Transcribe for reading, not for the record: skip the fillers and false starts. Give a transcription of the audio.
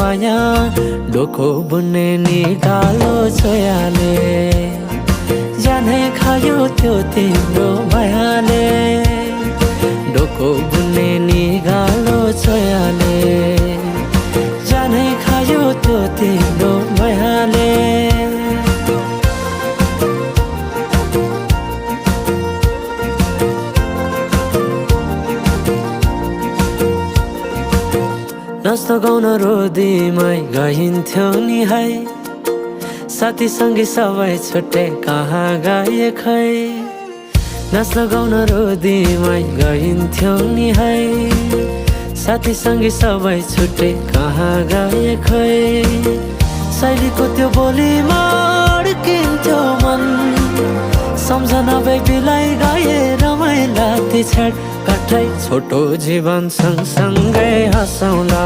माया डोको बुन्ने निकालो छोयाले जाने खायो त्यो तिम्रो मायाले डोको बुन्ने निकालो छोयाले जाने खायो त्यो तिम्रो मायाले नाच्न गाउन रोदीमै गइन्थ्यो नि है साथीसँगै सबै छुट्टै कहाँ गए खै नाच्न गाउन रोदीमै गइन्थ्यो नि है साथीसँगै सबै छुट्टै कहाँ गए खै शैलीको त्यो बोलीमा अड्किन्थ्यो मन सम्झना बेबीलाई गए रमाइला ती छेड कठै छोटो जीवन सँगसँगै हँसौँला।